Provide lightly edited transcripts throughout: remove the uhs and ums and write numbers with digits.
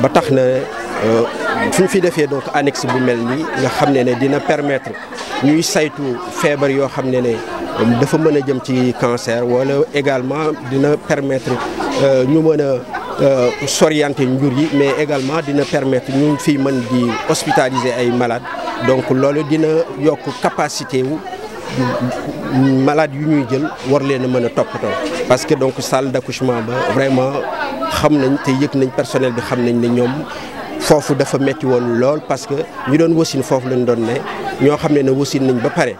ba tax na fu ñu fi defee donc annexe bu mel nii nga xam ne dina permettre ñuy saytu feebar yoo xam ne dafa mën a jëm ci cancer wala également dina permettre ñu mën a s'orienter njur yi mais également dina permettre ñu fi mën di hospitaliser ay malades donc loolu dina yokk capacité wu malades yu ñuy jël war leen a mën a toppatoo parce que donc salle d'accouchement ba vraiment xam nañ te yëg nañ personnel bi xam nañ ne ñoom foofu dafa metti woon lool parce que ñu doon wasin foofu lañ doon ne ñoo xam ne wasin nañ ba pare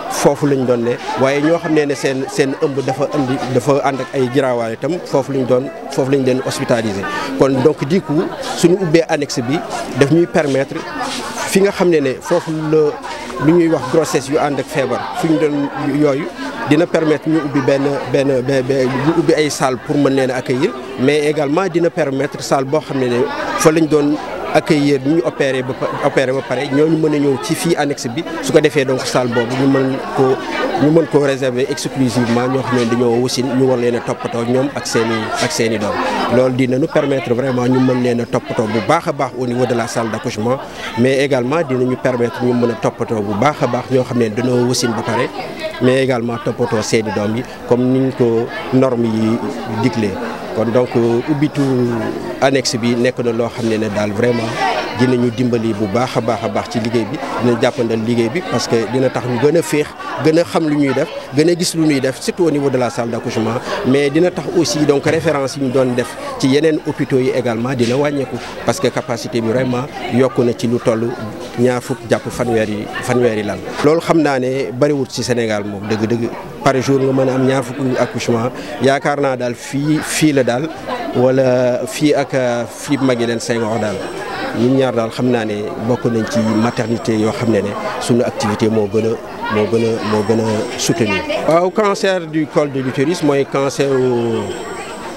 foofu lañ doon ne waaye ñoo xam ne seen ëmb dafa ànd ak ay giraawaay itam foofu lañ leen hospitaliser kon donc du coup suñu ubbee annexe bi daf ñuy permettre fi nga xam ne foofu la lu ñuy wax grossesse yu ànd ak feebar fu ñu doon yooyu dina permettre ñu ubbi ñu ubbi ay salle pour mën leen a accueillir mais également dina permettre salle boo xam ne fa lañ doon accueillir ñu opéré ba pare ñooñu mën a ñëw ci fii annexe bi su ko defee donc salle boobu ñu mën koo réserver exclusivement ñoo xam ne dañoo wasin ñu war leen a toppatoo ñoom ak seeni doom loolu dina ñu permettre vraiment ñu mën leen a toppatoo bu baax a baax au niveau de la salle d'accouchement mais également dinañu permettre ñu mën a toppatoo bu baax a baax ñoo xam ne dañoo wasin ba pare mais également toppatoo seeni doom yi comme niñ ko normes yi diglee kon donc ubbitu annexe bi nekk na loo xam ne daal vraiment dinañu dimbali bu baax a baax ci liggéey bi dina jàppandal liggéey bi parce que dina tax ñu gën a féex gën a xam lu ñuy def gën a gis lu ñuy def surtout au niveau de la salle d'accouchement mais dina tax aussi donc référence yi ñu doon def ci yeneen hôpitaux yi également dina wàññeeku parce que capacité bi vraiment yokku na ci lu toll 20 jàpp fanweeri lal. loolu xam naa ne bariwul ci Sénégal moom dëgg-dëgg par jour nga mën a am 20 accouchement yaakaar naa daal fii la daal wala fii ak Philippe Maguilène Senghor daal. ñun ñaar daal xam naa ne bokk nañ ci maternité yoo xam ne suñu activité moo gën a soutenir. waaw cancer du col de l'utérus mooy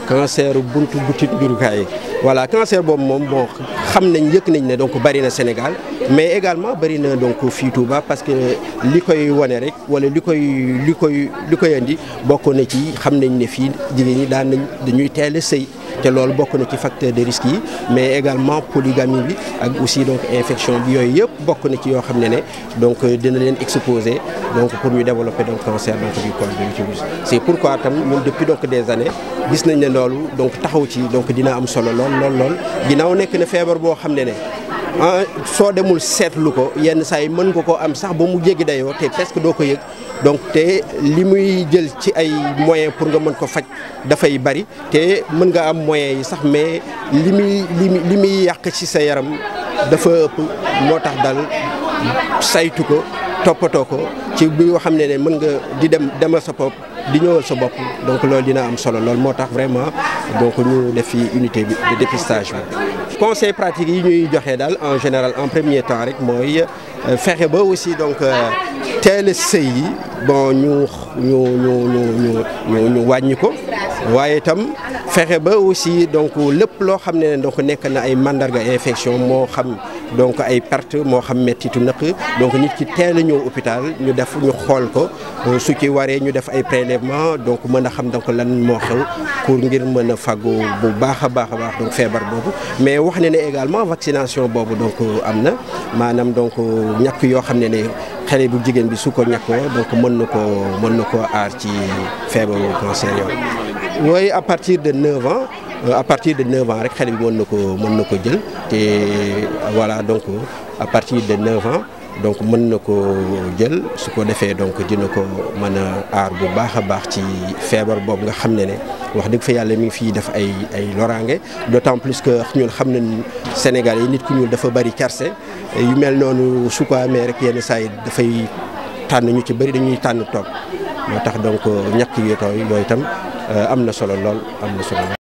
cancer buntu butit njurukaay voilà cancer boobu moom bon xam nañ yëg nañ ne donc bari na Sénégal mais également bari na donc fii Touba parce que li koy wane rek wala li koy andi bokk na ci xam nañ ne fii jigéen ñi dañuy teel a sëy te loolu bokk na ci facteur de risque yi mais également polygamie bi ak aussi donc infection bi yooyu yëpp bokk na ci yoo xam ne donc dina leen exposer donc pour ñu développer donc cancer donc du col de l'utérus c'est pourquoi tam ñun depuis donc des années gis nañ ne loolu donc taxaw ci donc dina am solo lool ginnaaw nekk na feebar boo xam ne soo demul seetlu ko yenn saa yi mën nga koo am sax ba mu jéggi dayoo te presque doo ko yëg donc te li muy jël ci ay moyens pour nga mën ko faj dafay bari te mën nga am moyens yi sax mais li muy yàq ci sa yaram dafa ëpp moo tax dal saytu ko toppatoo ko ci bi nga xam ne mën nga di demal sa bopp di ñëwal sa bopp donc loolu dina am solo lool moo tax vraiment donc ñu def fi unité bi de dépistage bi. conseil pratique yi ñuy joxe daal en général en premier temps rek mooy fexe ba aussi donc teel a sëy yi bon ñu wàññi ko waaye itam fexe ba aussi donc lépp loo xam ne donc nekk na ay mandarga infection moo xam donc ay perte moo xam mettitu nëq donc nit ki teel a ñëw hôpital ñu xool ko su ci waree ñu def ay prélèvement donc mën a xam donc lan moo xew pour ngir mën a fàggu bu baax a baax donc feebar boobu mais wax ne également vaccination boobu donc am na maanaam donc ñàkk yoo xam ne xale bu jigéen bi su ko ñàkkoo donc mën na ko aar ci feebaru cancer yooyu. oui à partir de 9 ans. à partir de 9 ans rek xale bi mën na ko jël te voilà donc à partir de 9 ans donc mën na ko jël su ko defee donc dina ko mën a aar bu baax a baax ci feebar boobu nga xam ne wax dëgg fa yàlla mi ngi fii def ay loraange d'autant plus que ñun xam nañ Sénégal yi nit ku ñuul dafa bari kerse yu mel noonu su ko amee rek yenn saa yi dafay tànn ñu ci bari dañuy tànn toog moo tax donc ñàkk yooyu itam am na solo lool am na solo.